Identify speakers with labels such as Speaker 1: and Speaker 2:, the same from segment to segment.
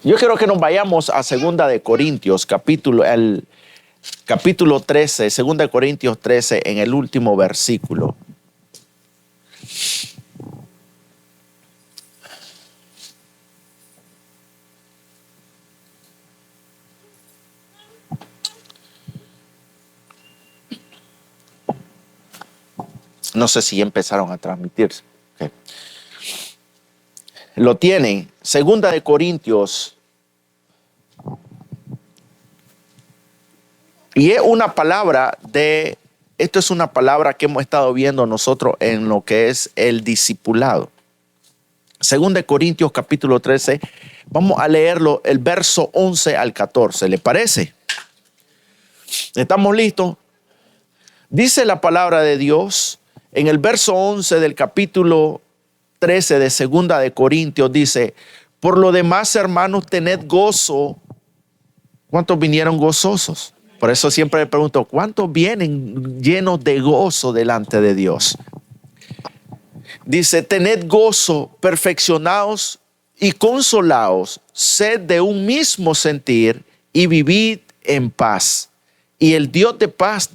Speaker 1: Yo quiero que nos vayamos a 2 Corintios, el capítulo 13, 2 Corintios 13, en el último versículo. No sé si ya empezaron a transmitirse. Okay. Lo tienen. 2 Corintios. Y es una palabra esto es una palabra que hemos estado viendo nosotros en lo que es el discipulado. 2 Corintios capítulo 13. Vamos a leerlo, el verso 11 al 14. ¿Le parece? ¿Estamos listos? Dice la palabra de Dios. En el verso 11 del capítulo 13 de 2 Corintios dice: por lo demás, hermanos, tened gozo. ¿Cuántos vinieron gozosos? Por eso siempre le pregunto, ¿cuántos vienen llenos de gozo delante de Dios? Dice: tened gozo, perfeccionaos y consolaos, sed de un mismo sentir y vivid en paz. Y el Dios de paz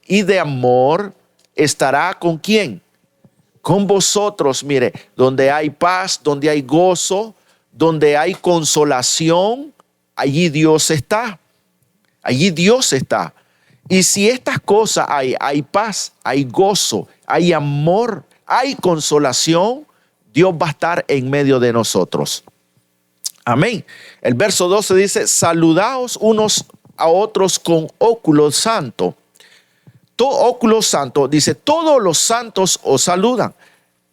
Speaker 1: y de amor estará ¿con quién? Con vosotros. Mire, donde hay paz, donde hay gozo, donde hay consolación, allí Dios está. Allí Dios está. Y si estas cosas hay paz, hay gozo, hay amor, hay consolación, Dios va a estar en medio de nosotros. Amén. El verso 12 dice: saludaos unos a otros con óculo santo. Óculo santo, dice, todos los santos os saludan.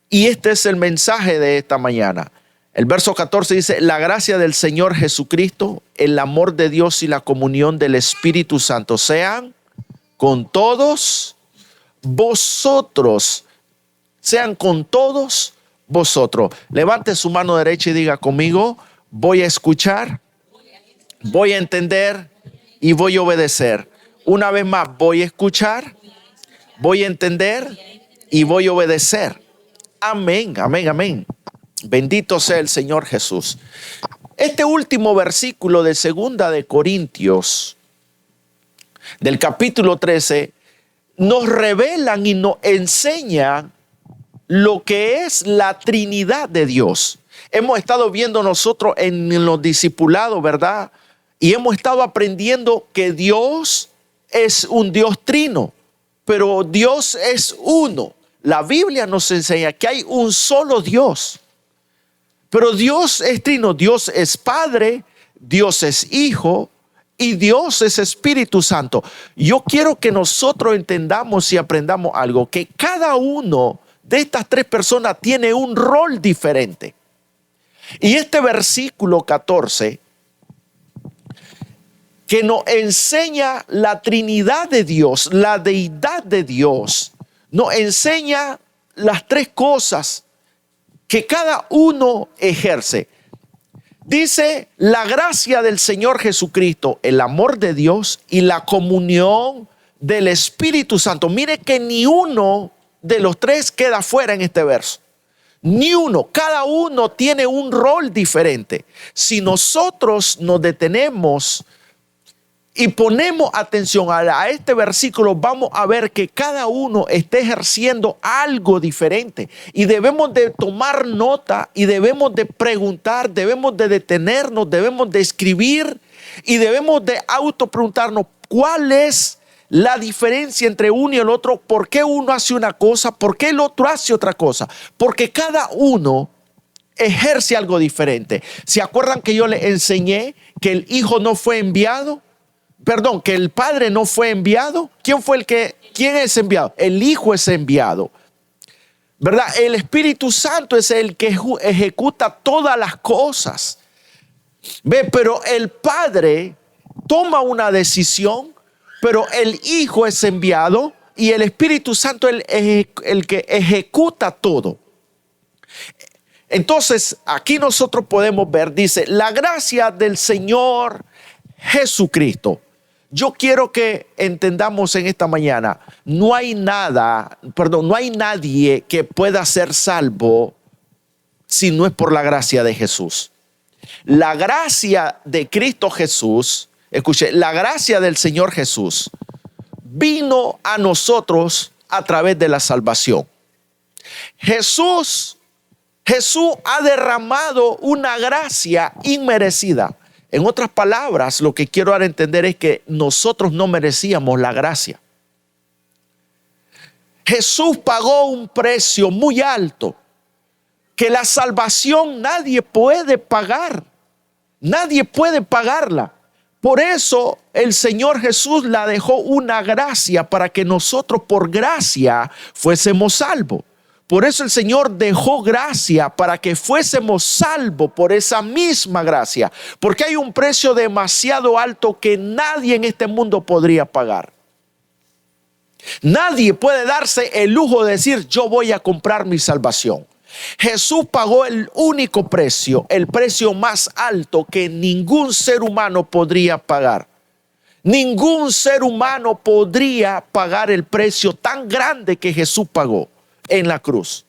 Speaker 1: Y este es el mensaje de esta mañana. El verso 14 dice: la gracia del Señor Jesucristo, el amor de Dios y la comunión del Espíritu Santo sean con todos vosotros. Sean con todos vosotros. Levante su mano derecha y diga conmigo: voy a escuchar, voy a entender y voy a obedecer. Una vez más, voy a escuchar, voy a entender y voy a obedecer. Amén, amén, amén. Bendito sea el Señor Jesús. Este último versículo de 2 Corintios, del capítulo 13, nos revelan y nos enseñan lo que es la Trinidad de Dios. Hemos estado viendo nosotros en los discipulados, ¿verdad? Y hemos estado aprendiendo que Dios es un Dios trino, pero Dios es uno. La Biblia nos enseña que hay un solo Dios, pero Dios es trino. Dios es Padre, Dios es Hijo y Dios es Espíritu Santo. Yo quiero que nosotros entendamos y aprendamos algo, que cada uno de estas tres personas tiene un rol diferente. Y este versículo 14, que nos enseña la Trinidad de Dios, la deidad de Dios, nos enseña las tres cosas que cada uno ejerce. Dice: la gracia del Señor Jesucristo, el amor de Dios y la comunión del Espíritu Santo. Mire que ni uno de los tres queda fuera en este verso. Ni uno. Cada uno tiene un rol diferente. Si nosotros nos detenemos y ponemos atención a este versículo, vamos a ver que cada uno está ejerciendo algo diferente. Y debemos de tomar nota y debemos de preguntar, debemos de detenernos, debemos de escribir y debemos de autopreguntarnos cuál es la diferencia entre uno y el otro. ¿Por qué uno hace una cosa? ¿Por qué el otro hace otra cosa? Porque cada uno ejerce algo diferente. ¿Se acuerdan que yo les enseñé que el Hijo no fue enviado? Perdón, que el Padre no fue enviado. ¿Quién es enviado? El Hijo es enviado, ¿verdad? El Espíritu Santo es el que ejecuta todas las cosas. ¿Ve? Pero el Padre toma una decisión, pero el Hijo es enviado y el Espíritu Santo es el que ejecuta todo. Entonces, aquí nosotros podemos ver, dice, la gracia del Señor Jesucristo. Yo quiero que entendamos en esta mañana, no hay nadie que pueda ser salvo si no es por la gracia de Jesús. La gracia de Cristo Jesús, escuche, la gracia del Señor Jesús vino a nosotros a través de la salvación. Jesús ha derramado una gracia inmerecida. En otras palabras, lo que quiero dar a entender es que nosotros no merecíamos la gracia. Jesús pagó un precio muy alto que la salvación nadie puede pagar. Nadie puede pagarla. Por eso el Señor Jesús la dejó una gracia para que nosotros por gracia fuésemos salvos. Por eso el Señor dejó gracia para que fuésemos salvos por esa misma gracia. Porque hay un precio demasiado alto que nadie en este mundo podría pagar. Nadie puede darse el lujo de decir yo voy a comprar mi salvación. Jesús pagó el único precio, el precio más alto que ningún ser humano podría pagar. Ningún ser humano podría pagar el precio tan grande que Jesús pagó en la cruz.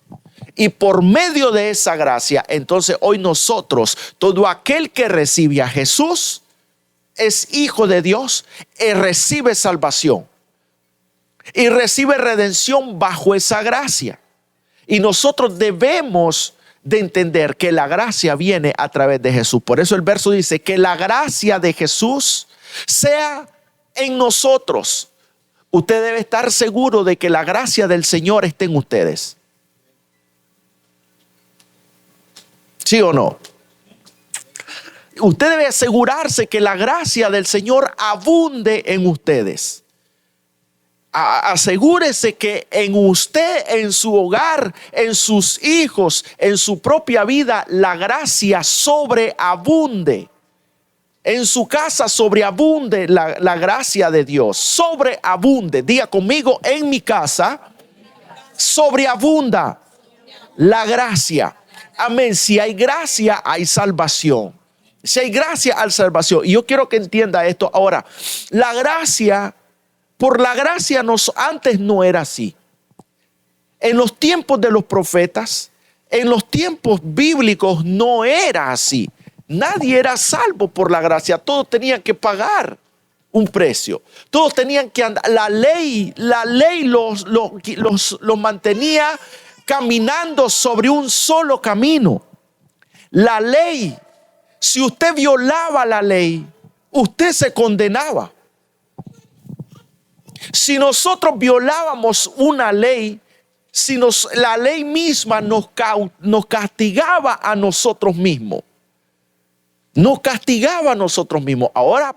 Speaker 1: Y por medio de esa gracia, entonces hoy nosotros, todo aquel que recibe a Jesús, es hijo de Dios y recibe salvación. Y recibe redención bajo esa gracia. Y nosotros debemos de entender que la gracia viene a través de Jesús. Por eso el verso dice que la gracia de Jesús sea en nosotros. Usted debe estar seguro de que la gracia del Señor esté en ustedes. ¿Sí o no? Usted debe asegurarse que la gracia del Señor abunde en ustedes. Asegúrese que en usted, en su hogar, en sus hijos, en su propia vida, la gracia sobreabunde. En su casa sobreabunde la gracia de Dios. Sobreabunde. Diga conmigo, en mi casa sobreabunda la gracia. Amén. Si hay gracia, hay salvación. Si hay gracia, hay salvación. Y yo quiero que entienda esto. Ahora, la gracia... Por la gracia antes no era así. En los tiempos de los profetas, en los tiempos bíblicos no era así. Nadie era salvo por la gracia. Todos tenían que pagar un precio. Todos tenían que andar. La ley los mantenía caminando sobre un solo camino. La ley, si usted violaba la ley, usted se condenaba. Si nosotros violábamos una ley, la ley misma nos castigaba a nosotros mismos. Nos castigaba a nosotros mismos. Ahora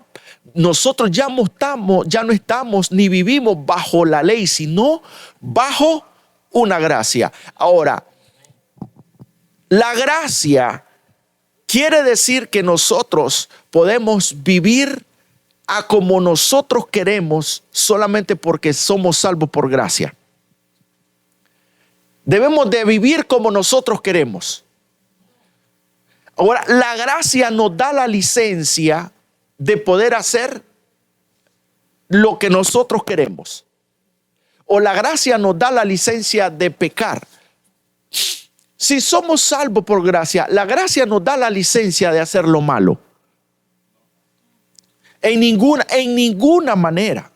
Speaker 1: nosotros ya no estamos ni vivimos bajo la ley, sino bajo una gracia. Ahora, la gracia quiere decir que nosotros podemos vivir a como nosotros queremos solamente porque somos salvos por gracia. Debemos de vivir como nosotros queremos. Ahora, la gracia nos da la licencia de poder hacer lo que nosotros queremos. O la gracia nos da la licencia de pecar. Si somos salvos por gracia, la gracia nos da la licencia de hacer lo malo. En ninguna manera.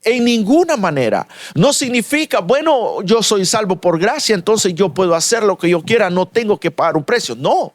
Speaker 1: En ninguna manera. No significa, bueno, yo soy salvo por gracia, entonces yo puedo hacer lo que yo quiera, no tengo que pagar un precio. No.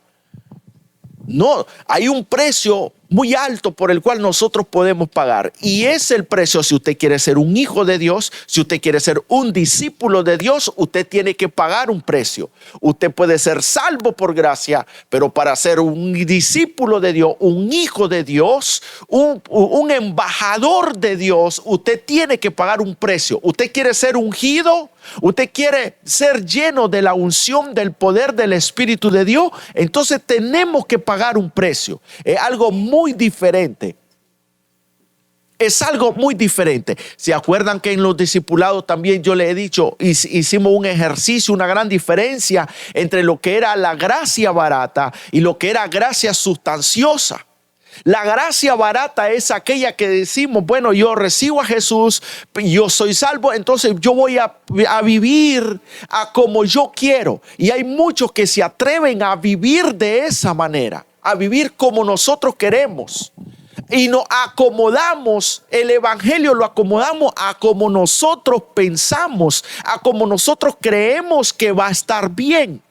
Speaker 1: No, hay un precio muy alto por el cual nosotros podemos pagar. Y es el precio si usted quiere ser un hijo de Dios, si usted quiere ser un discípulo de Dios, usted tiene que pagar un precio. Usted puede ser salvo por gracia, pero para ser un discípulo de Dios, un hijo de Dios, un embajador de Dios, usted tiene que pagar un precio. Usted quiere ser ungido, usted quiere ser lleno de la unción del poder del Espíritu de Dios, entonces tenemos que pagar un precio. Es algo muy diferente. Es algo muy diferente. ¿Se acuerdan que en los discipulados también yo le he dicho, hicimos un ejercicio, una gran diferencia entre lo que era la gracia barata y lo que era gracia sustanciosa? La gracia barata es aquella que decimos, bueno, yo recibo a Jesús, yo soy salvo, entonces yo voy a vivir a como yo quiero. Y hay muchos que se atreven a vivir de esa manera. a vivir como nosotros queremos. Y nos acomodamos, el evangelio lo acomodamos a como nosotros pensamos, a como nosotros creemos que va a estar bien.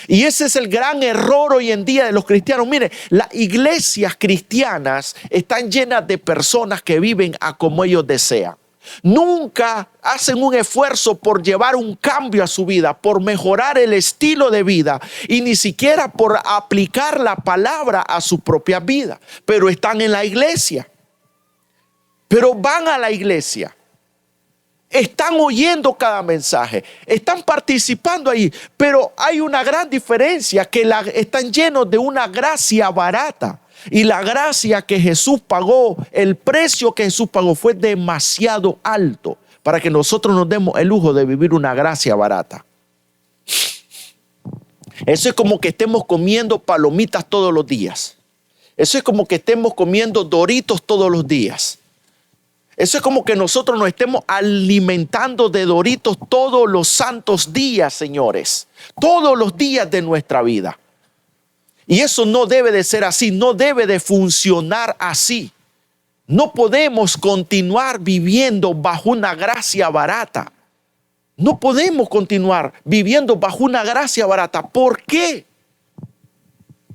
Speaker 1: Y ese es el gran error hoy en día de los cristianos. Mire, las iglesias cristianas están llenas de personas que viven a como ellos desean. Nunca hacen un esfuerzo por llevar un cambio a su vida, por mejorar el estilo de vida y ni siquiera por aplicar la palabra a su propia vida. Pero están en la iglesia, pero van a la iglesia. Están oyendo cada mensaje, están participando ahí, pero hay una gran diferencia, que están llenos de una gracia barata. Y la gracia que Jesús pagó, el precio que Jesús pagó fue demasiado alto para que nosotros nos demos el lujo de vivir una gracia barata. Eso es como que estemos comiendo palomitas todos los días. Eso es como que estemos comiendo Doritos todos los días. Eso es como que nosotros nos estemos alimentando de Doritos todos los santos días, señores. Todos los días de nuestra vida. Y eso no debe de ser así, no debe de funcionar así. No podemos continuar viviendo bajo una gracia barata. No podemos continuar viviendo bajo una gracia barata. ¿Por qué?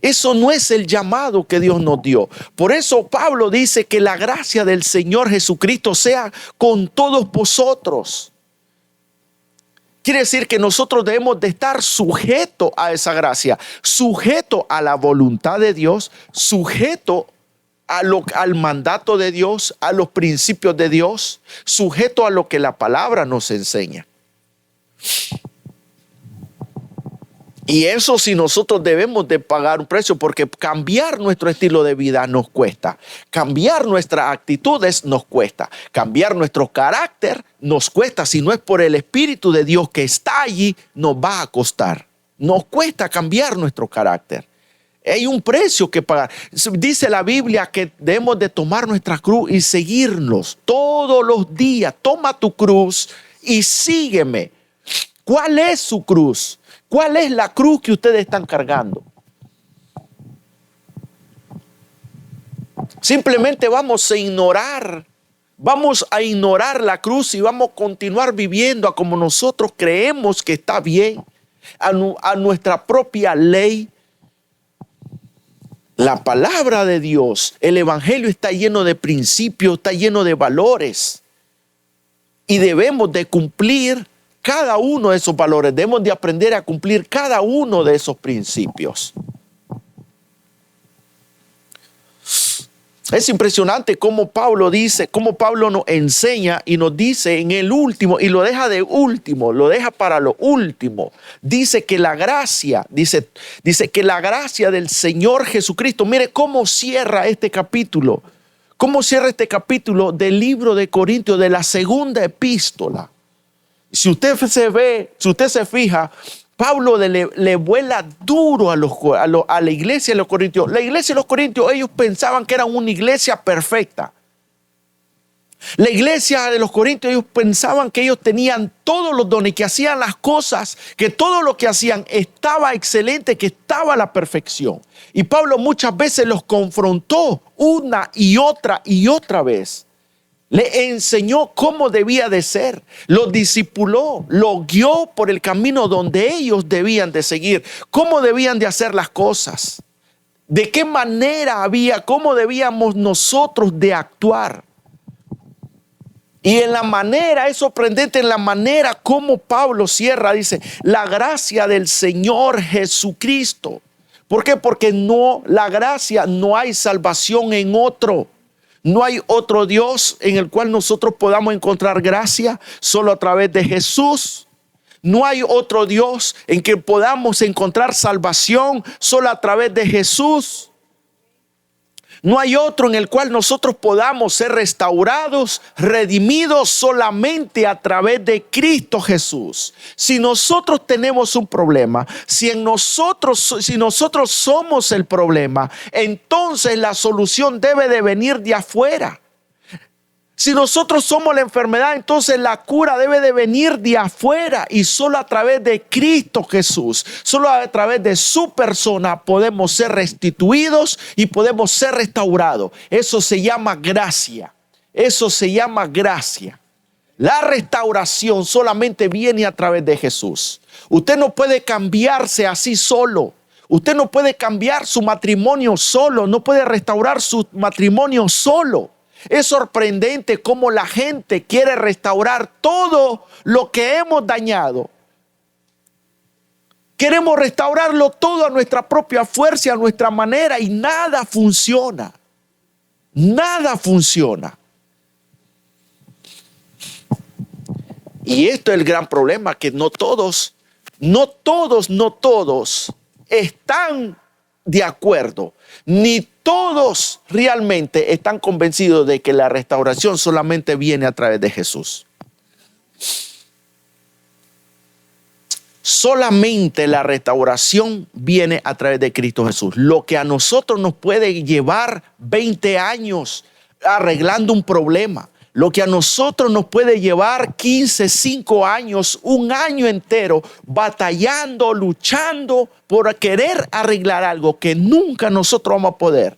Speaker 1: Eso no es el llamado que Dios nos dio. Por eso Pablo dice que la gracia del Señor Jesucristo sea con todos vosotros. Quiere decir que nosotros debemos de estar sujetos a esa gracia, sujetos a la voluntad de Dios, sujetos al mandato de Dios, a los principios de Dios, sujetos a lo que la palabra nos enseña. Y eso sí, nosotros debemos de pagar un precio, porque cambiar nuestro estilo de vida nos cuesta. Cambiar nuestras actitudes nos cuesta. Cambiar nuestro carácter nos cuesta. Si no es por el Espíritu de Dios que está allí, nos va a costar. Nos cuesta cambiar nuestro carácter. Hay un precio que pagar. Dice la Biblia que debemos de tomar nuestra cruz y seguirnos todos los días. Toma tu cruz y sígueme. ¿Cuál es su cruz? ¿Cuál es la cruz que ustedes están cargando? Simplemente vamos a ignorar la cruz y vamos a continuar viviendo a como nosotros creemos que está bien, a nuestra propia ley. La palabra de Dios, el evangelio está lleno de principios, está lleno de valores y debemos de cumplir cada uno de esos valores. Debemos de aprender a cumplir cada uno de esos principios. Es impresionante cómo Pablo dice, cómo Pablo nos enseña y nos dice en el último, y lo deja de último, lo deja para lo último. Dice que la gracia, dice que la gracia del Señor Jesucristo, mire cómo cierra este capítulo. Cómo cierra este capítulo del libro de Corintios, de la segunda epístola. Si usted se fija, Pablo le vuela duro a la iglesia de los Corintios. La iglesia de los Corintios, ellos pensaban que eran una iglesia perfecta. La iglesia de los Corintios, ellos pensaban que ellos tenían todos los dones, que hacían las cosas, que todo lo que hacían estaba excelente, que estaba a la perfección. Y Pablo muchas veces los confrontó una y otra vez. Le enseñó cómo debía de ser, los discipuló, los guió por el camino donde ellos debían de seguir, cómo debían de hacer las cosas, de qué manera cómo debíamos nosotros de actuar. Y en la manera, es sorprendente en la manera como Pablo cierra, dice, la gracia del Señor Jesucristo. ¿Por qué? Porque la gracia, no hay salvación en otro. No hay otro Dios en el cual nosotros podamos encontrar gracia, solo a través de Jesús. No hay otro Dios en que podamos encontrar salvación, solo a través de Jesús. No hay otro en el cual nosotros podamos ser restaurados, redimidos solamente a través de Cristo Jesús. Si nosotros tenemos un problema, si nosotros somos el problema, entonces la solución debe de venir de afuera. Si nosotros somos la enfermedad, entonces la cura debe de venir de afuera y solo a través de Cristo Jesús, solo a través de su persona podemos ser restituidos y podemos ser restaurados. Eso se llama gracia. Eso se llama gracia. La restauración solamente viene a través de Jesús. Usted no puede cambiarse así solo. Usted no puede cambiar su matrimonio solo. No puede restaurar su matrimonio solo. Es sorprendente cómo la gente quiere restaurar todo lo que hemos dañado. Queremos restaurarlo todo a nuestra propia fuerza, a nuestra manera, y nada funciona. Nada funciona. Y esto es el gran problema, que no todos están de acuerdo, ni todos realmente están convencidos de que la restauración solamente viene a través de Jesús. Solamente la restauración viene a través de Cristo Jesús. Lo que a nosotros nos puede llevar 20 años arreglando un problema, lo que a nosotros nos puede llevar 15, 5 años, un año entero, batallando, luchando por querer arreglar algo que nunca nosotros vamos a poder.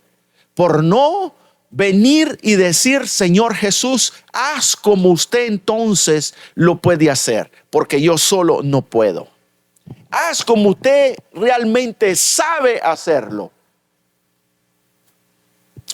Speaker 1: Por no venir y decir, Señor Jesús, haz como usted entonces lo puede hacer, porque yo solo no puedo. Haz como usted realmente sabe hacerlo.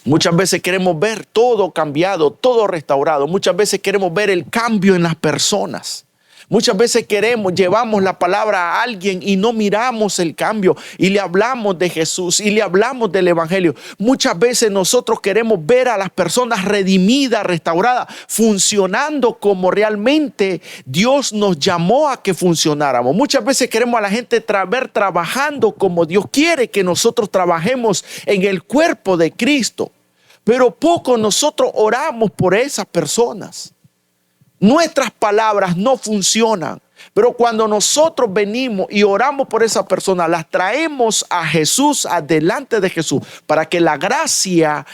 Speaker 1: Muchas veces queremos ver todo cambiado, todo restaurado. Muchas veces queremos ver el cambio en las personas. Muchas veces llevamos la palabra a alguien y no miramos el cambio y le hablamos de Jesús y le hablamos del evangelio. Muchas veces nosotros queremos ver a las personas redimidas, restauradas, funcionando como realmente Dios nos llamó a que funcionáramos. Muchas veces queremos a la gente ver trabajando como Dios quiere que nosotros trabajemos en el cuerpo de Cristo. Pero poco nosotros oramos por esas personas. Nuestras palabras no funcionan, pero cuando nosotros venimos y oramos por esa persona, las traemos a Jesús, adelante de Jesús, para que la gracia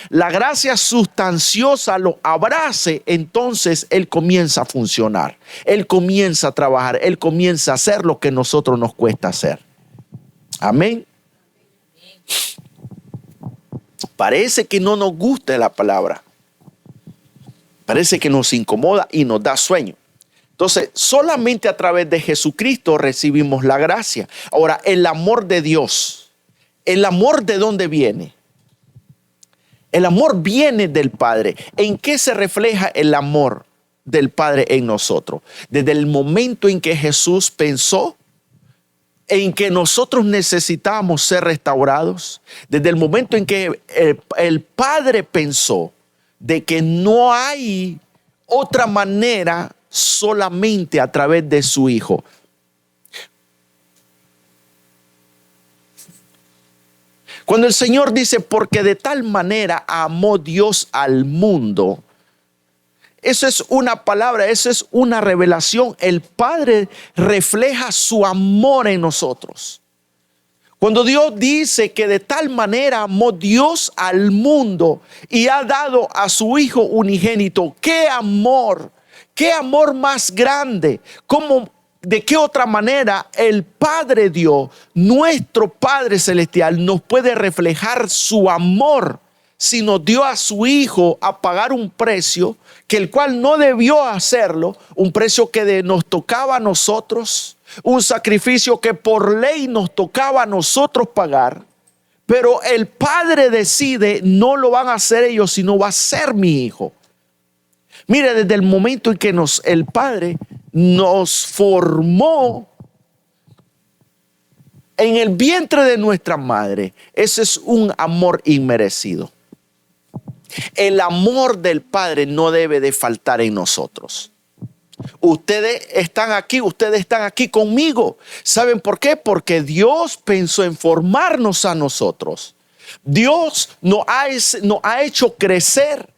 Speaker 1: sustanciosa lo abrace. Entonces Él comienza a funcionar, Él comienza a trabajar, Él comienza a hacer lo que a nosotros nos cuesta hacer. Amén. Parece que no nos gusta la palabra. Parece que nos incomoda y nos da sueño. Entonces, solamente a través de Jesucristo recibimos la gracia. Ahora, el amor de Dios, ¿el amor de dónde viene? El amor viene del Padre. ¿En qué se refleja el amor del Padre en nosotros? Desde el momento en que Jesús pensó en que nosotros necesitamos ser restaurados, desde el momento en que el Padre pensó de que no hay otra manera solamente a través de su Hijo. Cuando el Señor dice, porque de tal manera amó Dios al mundo, eso es una palabra, eso es una revelación. El Padre refleja su amor en nosotros. Cuando Dios dice que de tal manera amó Dios al mundo y ha dado a su Hijo unigénito, ¡qué amor! ¡Qué amor más grande! ¿Cómo, de qué otra manera el Padre Dios, nuestro Padre Celestial, nos puede reflejar su amor si nos dio a su Hijo a pagar un precio que el cual no debió hacerlo, un precio que nos tocaba a nosotros? Un sacrificio que por ley nos tocaba a nosotros pagar, pero el Padre decide, no lo van a hacer ellos, sino va a ser mi Hijo. Mire, desde el momento en que el Padre nos formó en el vientre de nuestra madre, ese es un amor inmerecido. El amor del Padre no debe de faltar en nosotros. Ustedes están aquí conmigo. ¿Saben por qué? Porque Dios pensó en formarnos a nosotros. Dios nos ha hecho crecer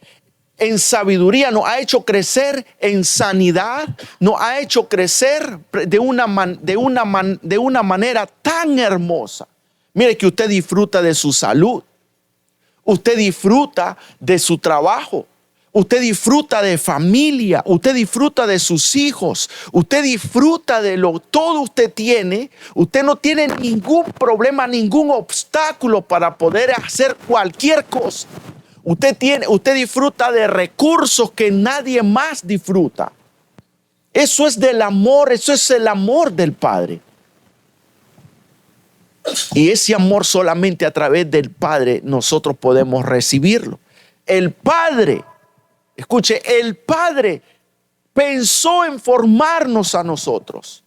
Speaker 1: en sabiduría, nos ha hecho crecer en sanidad, nos ha hecho crecer de una manera tan hermosa. Mire que usted disfruta de su salud, usted disfruta de su trabajo. Usted disfruta de familia, usted disfruta de sus hijos, usted disfruta de todo usted tiene. Usted no tiene ningún problema, ningún obstáculo para poder hacer cualquier cosa. Usted disfruta de recursos que nadie más disfruta. Eso es del amor, eso es el amor del Padre. Y ese amor solamente a través del Padre nosotros podemos recibirlo. El Padre, escuche, el Padre pensó en formarnos a nosotros.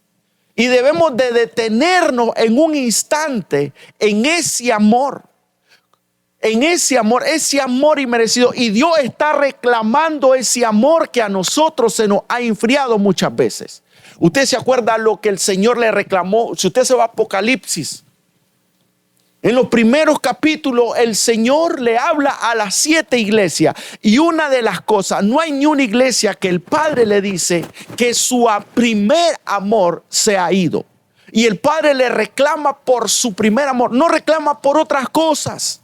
Speaker 1: Y debemos de detenernos en un instante en ese amor. En ese amor inmerecido. Y Dios está reclamando ese amor que a nosotros se nos ha enfriado muchas veces. Usted se acuerda lo que el Señor le reclamó. Si usted se va a Apocalipsis, en los primeros capítulos el Señor le habla a las 7 iglesias. Y una de las cosas, no hay ni una iglesia que el Padre le dice que su primer amor se ha ido. Y el Padre le reclama por su primer amor, no reclama por otras cosas.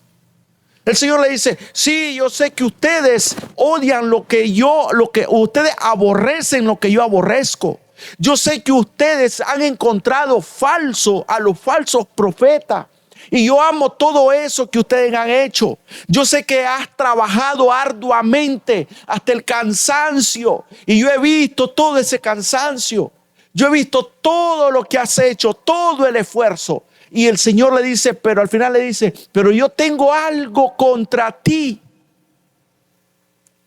Speaker 1: El Señor le dice, sí, yo sé que ustedes odian lo que ustedes aborrecen lo que yo aborrezco. Yo sé que ustedes han encontrado a los falsos profetas. Y yo amo todo eso que ustedes han hecho. Yo sé que has trabajado arduamente hasta el cansancio. Y yo he visto todo ese cansancio. Yo he visto todo lo que has hecho, todo el esfuerzo. Y el Señor le dice, pero al final le dice, pero yo tengo algo contra ti.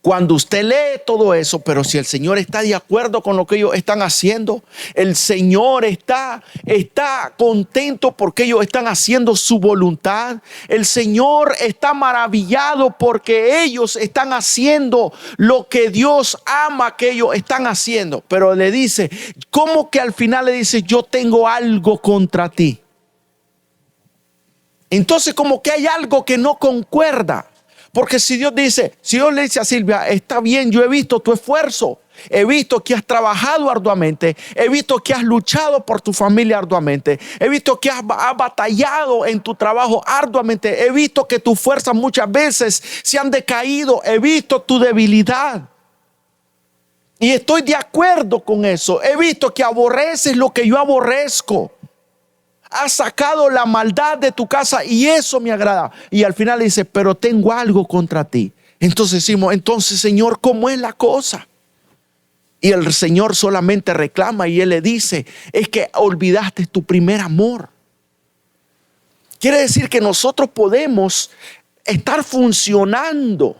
Speaker 1: Cuando usted lee todo eso, pero si el Señor está de acuerdo con lo que ellos están haciendo, el Señor está contento porque ellos están haciendo su voluntad. El Señor está maravillado porque ellos están haciendo lo que Dios ama que ellos están haciendo. Pero le dice, ¿cómo que al final le dice, yo tengo algo contra ti? Entonces como que hay algo que no concuerda. Porque si Dios le dice a Silvia, está bien, yo he visto tu esfuerzo, he visto que has trabajado arduamente, he visto que has luchado por tu familia arduamente, he visto que has batallado en tu trabajo arduamente, he visto que tus fuerzas muchas veces se han decaído, he visto tu debilidad. Y estoy de acuerdo con eso, he visto que aborreces lo que yo aborrezco. Has sacado la maldad de tu casa y eso me agrada. Y al final le dice, pero tengo algo contra ti. Entonces decimos, entonces Señor, ¿cómo es la cosa? Y el Señor solamente reclama y Él le dice, es que olvidaste tu primer amor. Quiere decir que nosotros podemos estar funcionando.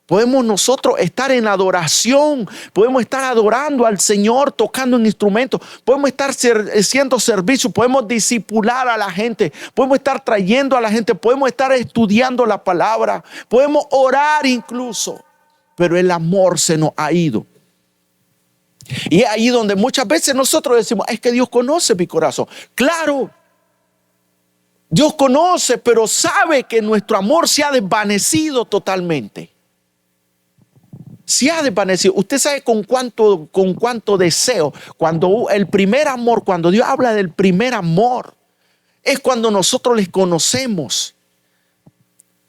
Speaker 1: Podemos nosotros estar en adoración, podemos estar adorando al Señor, tocando un instrumento, podemos estar haciendo servicio, podemos discipular a la gente, podemos estar trayendo a la gente, podemos estar estudiando la palabra, podemos orar incluso, pero el amor se nos ha ido. Y es ahí donde muchas veces nosotros decimos, es que Dios conoce mi corazón. Claro, Dios conoce, pero sabe que nuestro amor se ha desvanecido totalmente. Se ha desvanecido. Usted sabe con cuánto deseo. Cuando el primer amor, cuando Dios habla del primer amor, es cuando nosotros les conocemos.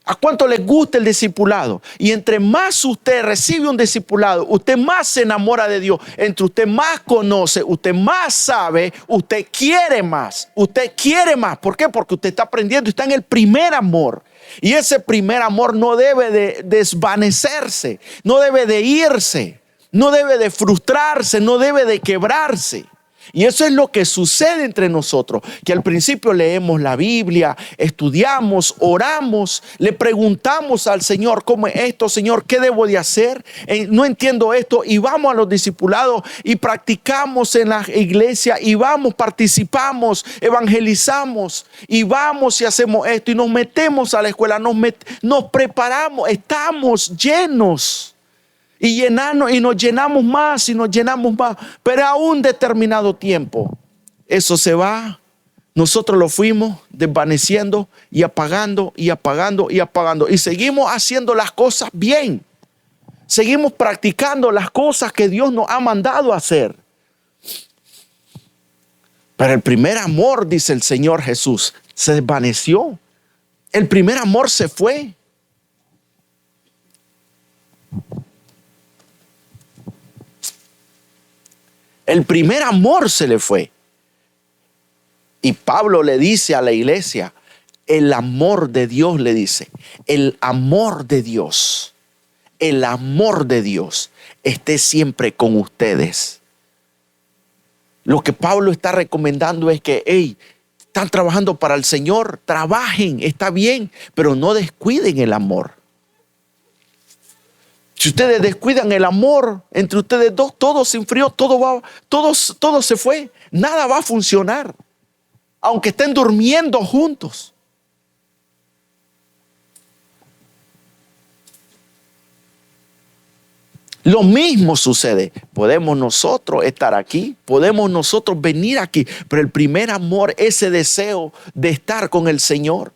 Speaker 1: ¿A cuánto les gusta el discipulado? Y entre más usted recibe un discipulado, usted más se enamora de Dios. Entre usted más conoce, usted más sabe, usted quiere más. Usted quiere más. ¿Por qué? Porque usted está aprendiendo, está en el primer amor. Y ese primer amor no debe de desvanecerse, no debe de irse, no debe de frustrarse, no debe de quebrarse. Y eso es lo que sucede entre nosotros, que al principio leemos la Biblia, estudiamos, oramos, le preguntamos al Señor, ¿cómo es esto, Señor? ¿Qué debo de hacer? No entiendo esto, y vamos a los discipulados y practicamos en la iglesia y vamos, participamos, evangelizamos y vamos y hacemos esto y nos metemos a la escuela, nos preparamos, estamos llenos. Y nos llenamos más y nos llenamos más. Pero a un determinado tiempo, eso se va. Nosotros lo fuimos desvaneciendo y apagando y apagando y apagando. Y seguimos haciendo las cosas bien. Seguimos practicando las cosas que Dios nos ha mandado a hacer. Pero el primer amor, dice el Señor Jesús, se desvaneció. El primer amor se fue. El primer amor se le fue. Y Pablo le dice a la iglesia, el amor de Dios, le dice, el amor de Dios esté siempre con ustedes. Lo que Pablo está recomendando es que, están trabajando para el Señor, trabajen, está bien, pero no descuiden el amor. Si ustedes descuidan el amor entre ustedes dos, todo se enfrió, todo se fue, nada va a funcionar, aunque estén durmiendo juntos. Lo mismo sucede. Podemos nosotros estar aquí, podemos nosotros venir aquí, pero el primer amor, ese deseo de estar con el Señor,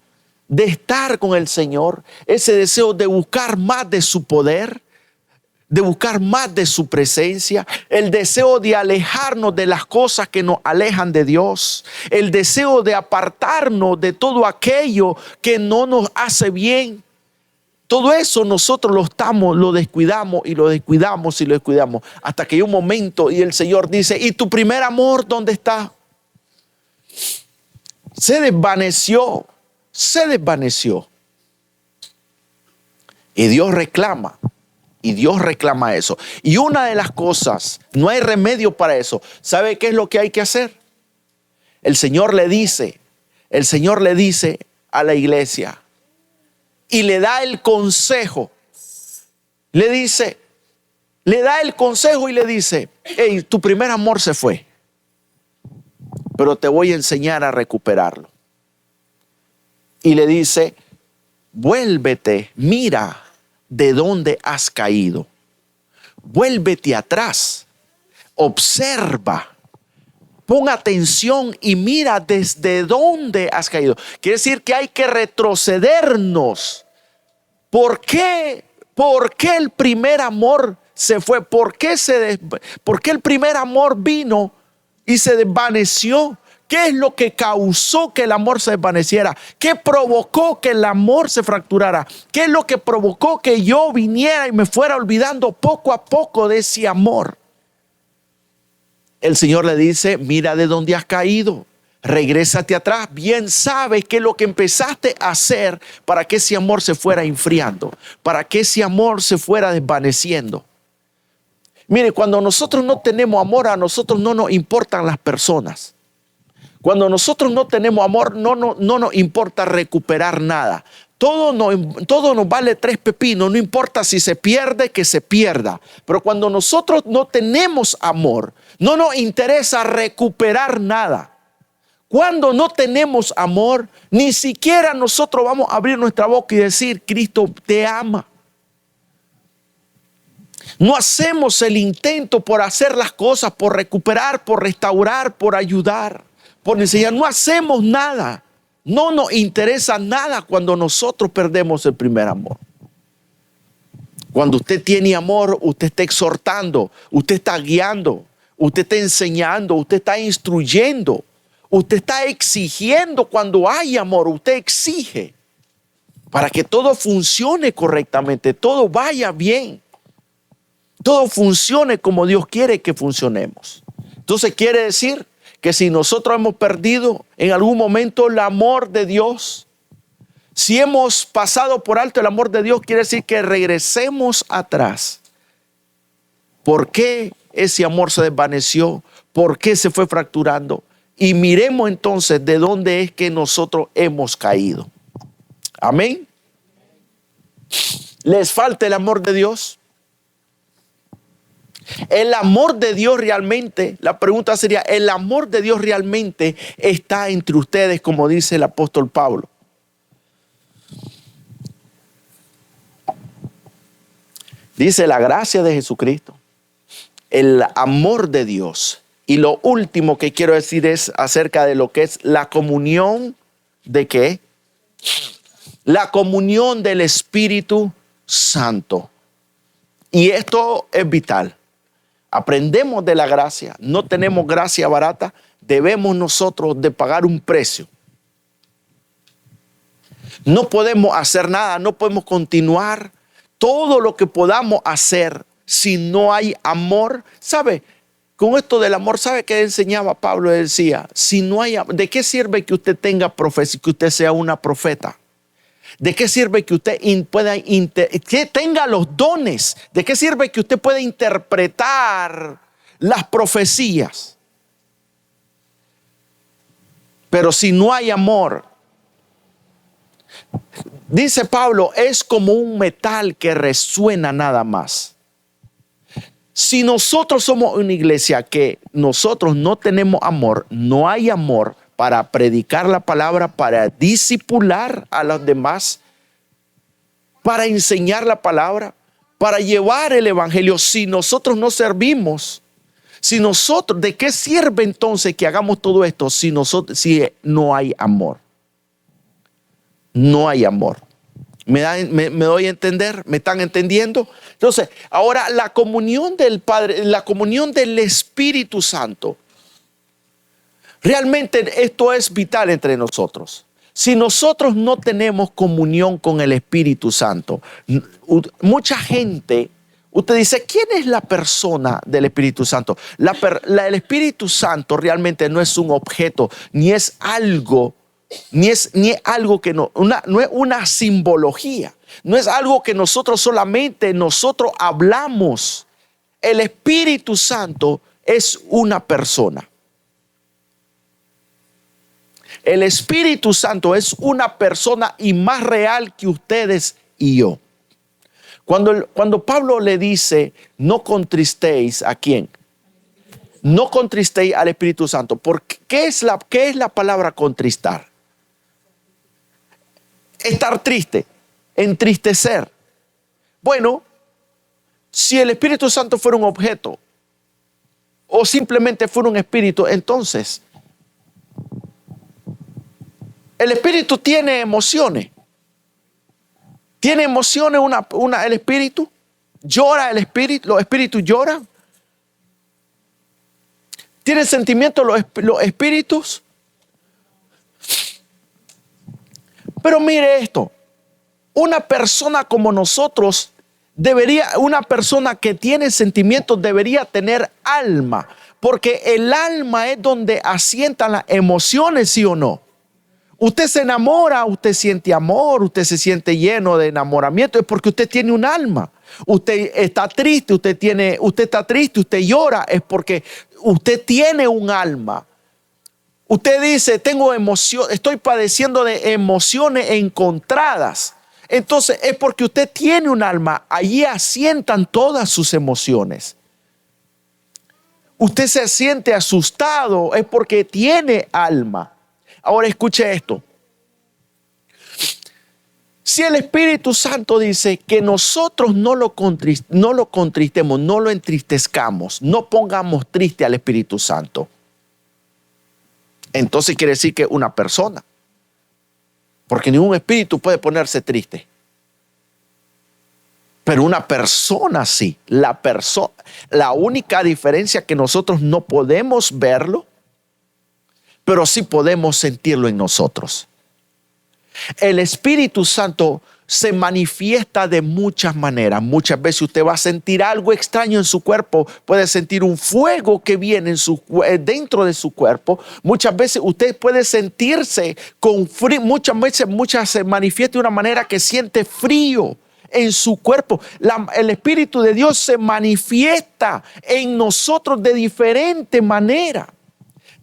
Speaker 1: ese deseo de buscar más de su poder, de buscar más de su presencia, el deseo de alejarnos de las cosas que nos alejan de Dios, el deseo de apartarnos de todo aquello que no nos hace bien. Todo eso nosotros lo descuidamos hasta que hay un momento y el Señor dice, ¿y tu primer amor dónde está? Se desvaneció. Y Dios reclama eso. Y una de las cosas, no hay remedio para eso. ¿Sabe qué es lo que hay que hacer? El Señor le dice a la iglesia, y le da el consejo. Le da el consejo y le dice, tu primer amor se fue, pero te voy a enseñar a recuperarlo. Y le dice, vuélvete, mira de dónde has caído. Vuélvete atrás, observa, pon atención y mira desde dónde has caído. Quiere decir que hay que retrocedernos. ¿Por qué el primer amor se fue? ¿Por qué el primer amor vino y se desvaneció? ¿Qué es lo que causó que el amor se desvaneciera? ¿Qué provocó que el amor se fracturara? ¿Qué es lo que provocó que yo viniera y me fuera olvidando poco a poco de ese amor? El Señor le dice, mira de dónde has caído, regrésate atrás, bien sabes que lo que empezaste a hacer para que ese amor se fuera enfriando, para que ese amor se fuera desvaneciendo. Mire, cuando nosotros no tenemos amor, a nosotros no nos importan las personas. Cuando nosotros no tenemos amor, no nos importa recuperar nada. Todo nos vale tres pepinos, no importa si se pierde, que se pierda. Pero cuando nosotros no tenemos amor, no nos interesa recuperar nada. Cuando no tenemos amor, ni siquiera nosotros vamos a abrir nuestra boca y decir, Cristo te ama. No hacemos el intento por hacer las cosas, por recuperar, por restaurar, por ayudar, por enseñar. No hacemos nada. No nos interesa nada cuando nosotros perdemos el primer amor. Cuando usted tiene amor, usted está exhortando, usted está guiando, usted está enseñando, usted está instruyendo, usted está exigiendo. Cuando hay amor, usted exige para que todo funcione correctamente, todo vaya bien, todo funcione como Dios quiere que funcionemos. Entonces quiere decir que si nosotros hemos perdido en algún momento el amor de Dios, si hemos pasado por alto el amor de Dios, quiere decir que regresemos atrás. ¿Por qué ese amor se desvaneció? ¿Por qué se fue fracturando? Y miremos entonces de dónde es que nosotros hemos caído. Amén. ¿Les falta el amor de Dios? El amor de Dios realmente, la pregunta sería, ¿el amor de Dios realmente está entre ustedes, como dice el apóstol Pablo? Dice la gracia de Jesucristo, el amor de Dios. Y lo último que quiero decir es acerca de lo que es la comunión. ¿De qué? La comunión del Espíritu Santo. Y esto es vital. Aprendemos de la gracia, no tenemos gracia barata, debemos nosotros de pagar un precio. No podemos hacer nada, no podemos continuar todo lo que podamos hacer si no hay amor. ¿Sabe? con esto del amor, ¿sabe qué enseñaba Pablo? Él decía, si no hay, ¿de qué sirve que usted tenga profecía, que usted sea una profeta? ¿De qué sirve que usted que tenga los dones? ¿De qué sirve que usted pueda interpretar las profecías? Pero si no hay amor, dice Pablo, es como un metal que resuena nada más. Si nosotros somos una iglesia que nosotros no tenemos amor, no hay amor para predicar la palabra, para discipular a los demás, para enseñar la palabra, para llevar el evangelio. Si nosotros no servimos, ¿de qué sirve entonces que hagamos todo esto si no hay amor? No hay amor. ¿Me doy a entender? ¿Me están entendiendo? Entonces, ahora la comunión del Padre, la comunión del Espíritu Santo. Realmente esto es vital entre nosotros. Si nosotros no tenemos comunión con el Espíritu Santo, mucha gente, usted dice, ¿quién es la persona del Espíritu Santo? El Espíritu Santo realmente no es un objeto, ni es algo que no es una simbología, no es algo que nosotros hablamos. El Espíritu Santo es una persona. El Espíritu Santo es una persona y más real que ustedes y yo. Cuando Pablo le dice, no contristéis, ¿a quién? No contristéis al Espíritu Santo. Porque, ¿qué es la palabra contristar? Estar triste, entristecer. Bueno, si el Espíritu Santo fuera un objeto o simplemente fuera un espíritu, entonces el Espíritu tiene emociones. ¿Tiene emociones el Espíritu? ¿Llora el Espíritu? ¿Los Espíritus lloran? ¿Tienen sentimientos los Espíritus? Pero mire esto, una persona como nosotros una persona que tiene sentimientos debería tener alma, porque el alma es donde asientan las emociones, ¿sí o no? Usted se enamora, usted siente amor, usted se siente lleno de enamoramiento, es porque usted tiene un alma. Usted está triste, usted llora, es porque usted tiene un alma. Usted dice, estoy padeciendo de emociones encontradas. Entonces es porque usted tiene un alma. Allí asientan todas sus emociones. Usted se siente asustado, es porque tiene alma. Ahora escuche esto. Si el Espíritu Santo dice que nosotros no lo contristemos, no lo entristezcamos, no pongamos triste al Espíritu Santo, entonces quiere decir que una persona, porque ningún espíritu puede ponerse triste, pero una persona sí. La única diferencia es que nosotros no podemos verlo, pero sí podemos sentirlo en nosotros. El Espíritu Santo se manifiesta de muchas maneras. Muchas veces usted va a sentir algo extraño en su cuerpo. Puede sentir un fuego que viene dentro de su cuerpo. Muchas veces usted puede sentirse con frío. Muchas se manifiesta de una manera que siente frío en su cuerpo. El Espíritu de Dios se manifiesta en nosotros de diferente manera.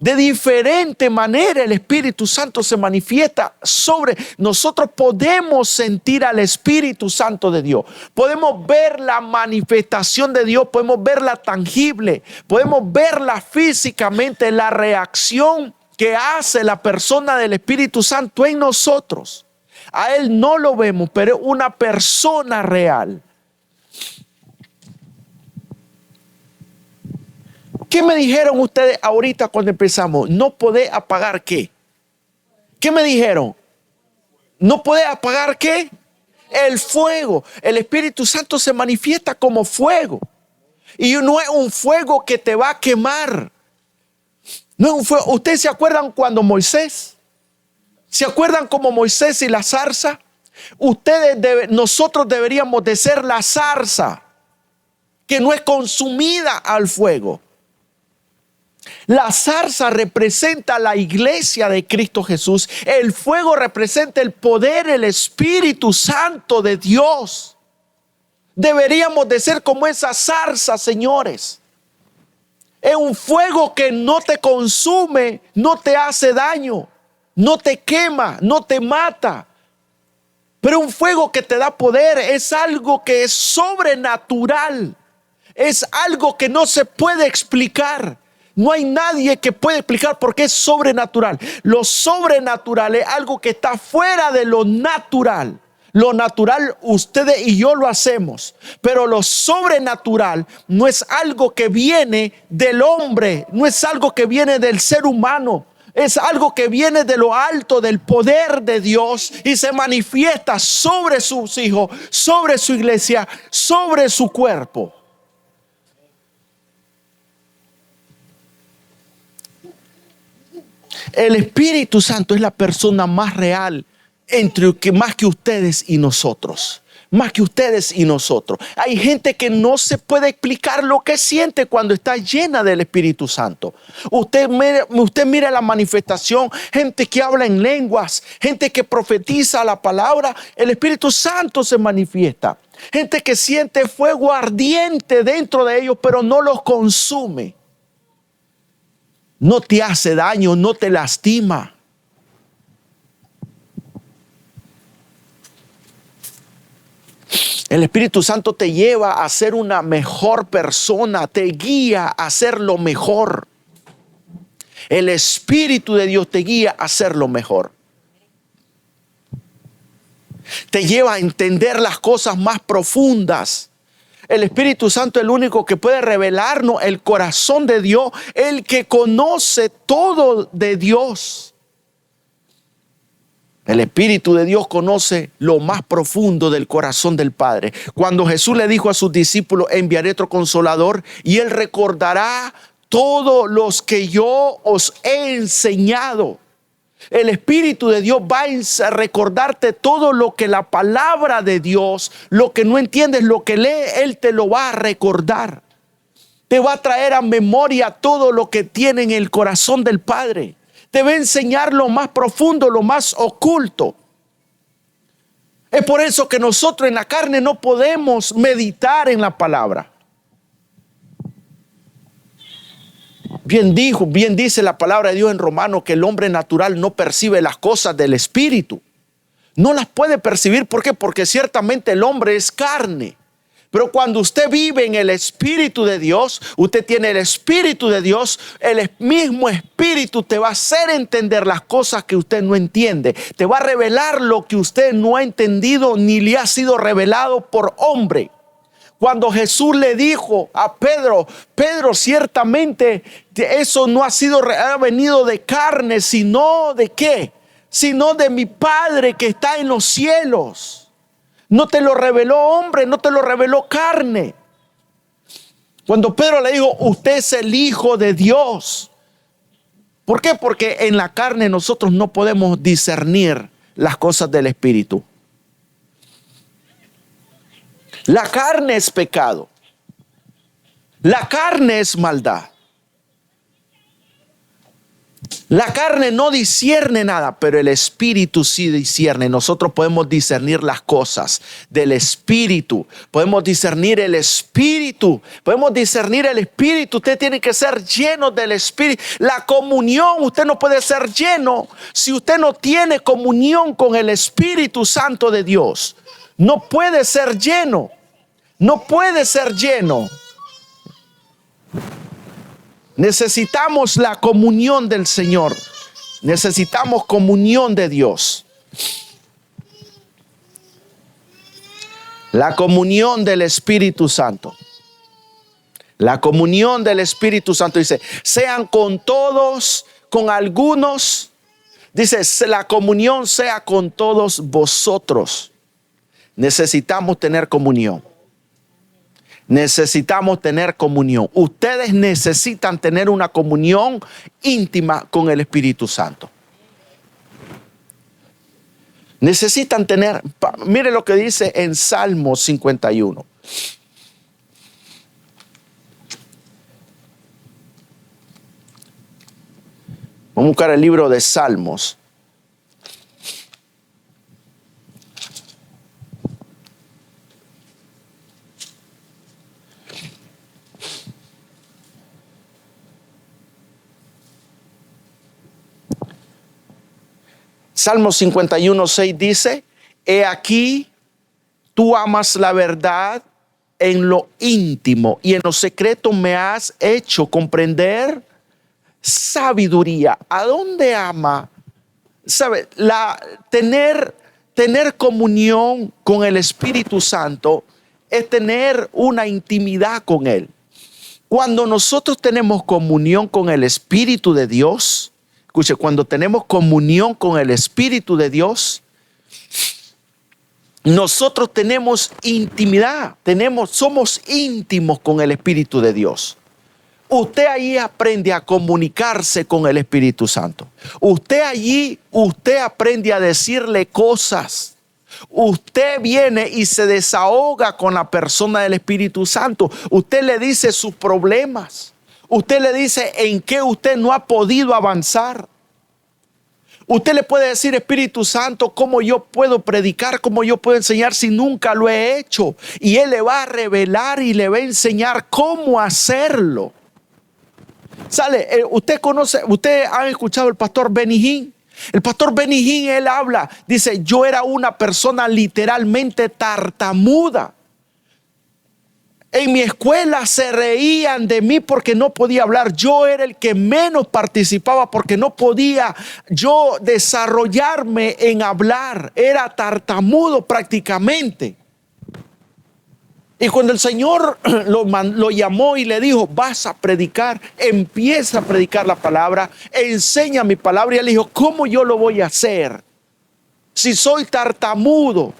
Speaker 1: De diferente manera el Espíritu Santo se manifiesta sobre nosotros. Podemos sentir al Espíritu Santo de Dios. Podemos ver la manifestación de Dios. Podemos verla tangible. Podemos verla físicamente, la reacción que hace la persona del Espíritu Santo en nosotros. A Él no lo vemos, pero es una persona real. ¿Qué me dijeron ustedes ahorita cuando empezamos? ¿No podés apagar qué? ¿Qué me dijeron? ¿No podés apagar qué? El fuego. El Espíritu Santo se manifiesta como fuego. Y no es un fuego que te va a quemar. No es un fuego. ¿Ustedes se acuerdan cuando Moisés? ¿Se acuerdan como Moisés y la zarza? Nosotros deberíamos de ser la zarza que no es consumida al fuego. La zarza representa la iglesia de Cristo Jesús. El fuego representa el poder, el Espíritu Santo de Dios. Deberíamos de ser como esa zarza, señores. Es un fuego que no te consume, no te hace daño, no te quema, no te mata. Pero un fuego que te da poder es algo que es sobrenatural. Es algo que no se puede explicar. No hay nadie que pueda explicar por qué es sobrenatural. Lo sobrenatural es algo que está fuera de lo natural. Lo natural ustedes y yo lo hacemos, pero lo sobrenatural no es algo que viene del hombre, no es algo que viene del ser humano. Es algo que viene de lo alto, del poder de Dios, y se manifiesta sobre sus hijos, sobre su iglesia, sobre su cuerpo. El Espíritu Santo es la persona más real más que ustedes y nosotros. Más que ustedes y nosotros. Hay gente que no se puede explicar lo que siente cuando está llena del Espíritu Santo. Usted mira la manifestación, gente que habla en lenguas, gente que profetiza la palabra, el Espíritu Santo se manifiesta. Gente que siente fuego ardiente dentro de ellos, pero no los consume. No te hace daño, no te lastima. El Espíritu Santo te lleva a ser una mejor persona, te guía a ser lo mejor. El Espíritu de Dios te guía a ser lo mejor. Te lleva a entender las cosas más profundas. El Espíritu Santo es el único que puede revelarnos el corazón de Dios, el que conoce todo de Dios. El Espíritu de Dios conoce lo más profundo del corazón del Padre. Cuando Jesús le dijo a sus discípulos, enviaré otro consolador y Él recordará todos los que yo os he enseñado. El Espíritu de Dios va a recordarte todo lo que la palabra de Dios, lo que no entiendes, lo que lee, Él te lo va a recordar. Te va a traer a memoria todo lo que tiene en el corazón del Padre. Te va a enseñar lo más profundo, lo más oculto. Es por eso que nosotros en la carne no podemos meditar en la palabra. Bien dice la palabra de Dios en Romanos que el hombre natural no percibe las cosas del Espíritu. No las puede percibir. ¿Por qué? Porque ciertamente el hombre es carne. Pero cuando usted vive en el Espíritu de Dios, usted tiene el Espíritu de Dios, el mismo Espíritu te va a hacer entender las cosas que usted no entiende. Te va a revelar lo que usted no ha entendido ni le ha sido revelado por hombre. Cuando Jesús le dijo a Pedro, Pedro, ciertamente eso no ha venido de carne, sino de ¿qué? Sino de mi Padre que está en los cielos. No te lo reveló hombre, no te lo reveló carne. Cuando Pedro le dijo, usted es el Hijo de Dios. ¿Por qué? Porque en la carne nosotros no podemos discernir las cosas del Espíritu. La carne es pecado. La carne es maldad. La carne no discierne nada, pero el Espíritu sí discierne. Nosotros podemos discernir las cosas del Espíritu. Podemos discernir el Espíritu. Podemos discernir el Espíritu. Usted tiene que ser lleno del Espíritu. La comunión, usted no puede ser lleno si usted no tiene comunión con el Espíritu Santo de Dios. No puede ser lleno. No puede ser lleno. Necesitamos la comunión del Señor. Necesitamos comunión de Dios. La comunión del Espíritu Santo. La comunión del Espíritu Santo dice, sean con todos, con algunos. Dice, la comunión sea con todos vosotros. Necesitamos tener comunión. Necesitamos tener comunión. Ustedes necesitan tener una comunión íntima con el Espíritu Santo. Necesitan tener, mire lo que dice en Salmo 51. Vamos a buscar el libro de Salmos. Salmo 51:6 dice: he aquí, tú amas la verdad en lo íntimo y en lo secreto me has hecho comprender sabiduría. ¿A dónde ama? ¿Sabe? Tener comunión con el Espíritu Santo es tener una intimidad con Él. Cuando nosotros tenemos comunión con el Espíritu de Dios, escuche, cuando tenemos comunión con el Espíritu de Dios, nosotros tenemos intimidad, somos íntimos con el Espíritu de Dios. Usted ahí aprende a comunicarse con el Espíritu Santo. Usted aprende a decirle cosas. Usted viene y se desahoga con la persona del Espíritu Santo. Usted le dice sus problemas. Usted le dice en qué usted no ha podido avanzar. Usted le puede decir: Espíritu Santo, ¿cómo yo puedo predicar? ¿Cómo yo puedo enseñar si nunca lo he hecho? Y Él le va a revelar y le va a enseñar cómo hacerlo. Usted ha escuchado al pastor Benny Hinn. El pastor Benny Hinn, él habla, dice: yo era una persona literalmente tartamuda. En mi escuela se reían de mí porque no podía hablar. Yo era el que menos participaba porque no podía yo desarrollarme en hablar. Era tartamudo prácticamente. Y cuando el Señor lo llamó y le dijo: vas a predicar, empieza a predicar la palabra, enseña mi palabra. Y él dijo: ¿cómo yo lo voy a hacer si soy tartamudo?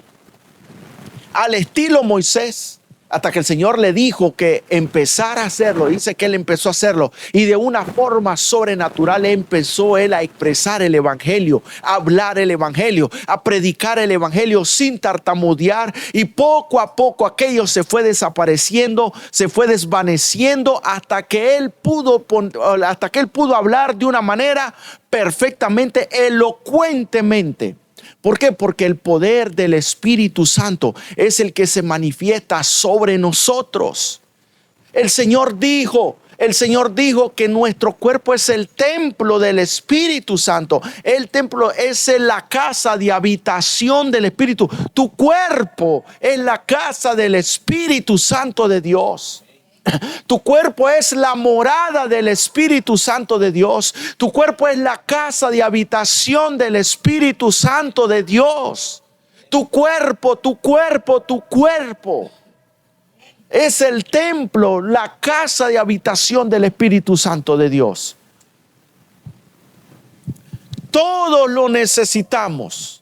Speaker 1: Al estilo Moisés. Hasta que el Señor le dijo que empezara a hacerlo. Dice que él empezó a hacerlo. Y de una forma sobrenatural empezó él a expresar el evangelio, a hablar el evangelio, a predicar el evangelio sin tartamudear. Y poco a poco aquello se fue desapareciendo, se fue desvaneciendo hasta que él pudo hablar de una manera perfectamente, elocuentemente. ¿Por qué? Porque el poder del Espíritu Santo es el que se manifiesta sobre nosotros. El Señor dijo que nuestro cuerpo es el templo del Espíritu Santo. El templo es la casa de habitación del Espíritu. Tu cuerpo es la casa del Espíritu Santo de Dios. Tu cuerpo es la morada del Espíritu Santo de Dios. Tu cuerpo es la casa de habitación del Espíritu Santo de Dios. Tu cuerpo es el templo, la casa de habitación del Espíritu Santo de Dios. Todos lo necesitamos.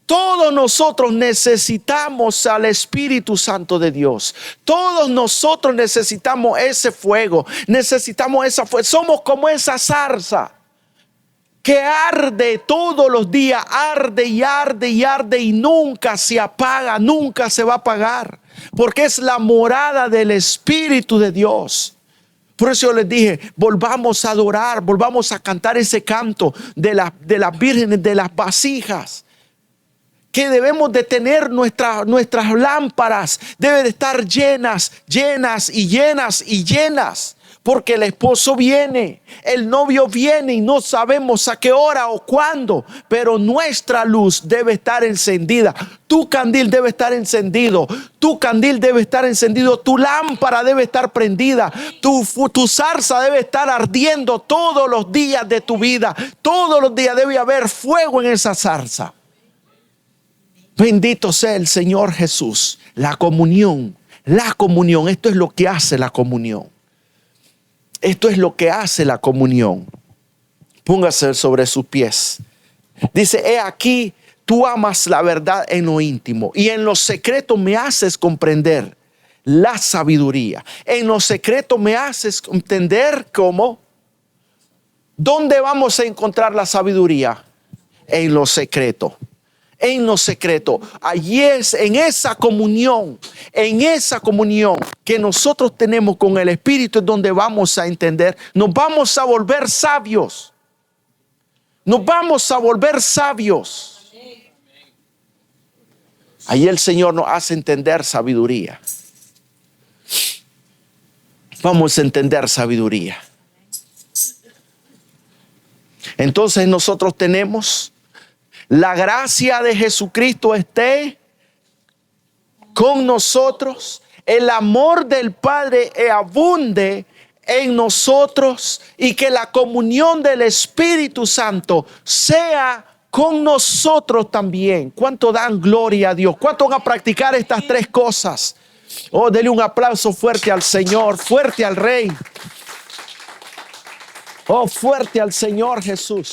Speaker 1: Todos nosotros necesitamos al Espíritu Santo de Dios. Todos nosotros necesitamos ese fuego. Necesitamos esa fuerza. Somos como esa zarza que arde todos los días. Arde y arde y arde y nunca se apaga, nunca se va a apagar. Porque es la morada del Espíritu de Dios. Por eso yo les dije: volvamos a adorar, volvamos a cantar ese canto de las vírgenes, de las vasijas. Que debemos de tener nuestras lámparas, deben de estar llenas y llenas y llenas. Porque el esposo viene, el novio viene y no sabemos a qué hora o cuándo. Pero nuestra luz debe estar encendida. Tu candil debe estar encendido. Tu candil debe estar encendido. Tu lámpara debe estar prendida. Tu zarza debe estar ardiendo todos los días de tu vida. Todos los días debe haber fuego en esa zarza. Bendito sea el Señor Jesús. La comunión, esto es lo que hace la comunión. Esto es lo que hace la comunión. Póngase sobre sus pies. Dice: he aquí, tú amas la verdad en lo íntimo y en lo secreto me haces comprender la sabiduría. En lo secreto me haces entender cómo. ¿Dónde vamos a encontrar la sabiduría? En lo secreto. En lo secreto. Allí es en esa comunión que nosotros tenemos con el Espíritu, es donde vamos a entender, nos vamos a volver sabios. Nos vamos a volver sabios. Ahí el Señor nos hace entender sabiduría. Vamos a entender sabiduría. Entonces nosotros tenemos la gracia de Jesucristo esté con nosotros, el amor del Padre abunde en nosotros y que la comunión del Espíritu Santo sea con nosotros también. ¿Cuánto dan gloria a Dios? ¿Cuánto van a practicar estas tres cosas? Oh, denle un aplauso fuerte al Señor, fuerte al Rey. Oh, fuerte al Señor Jesús.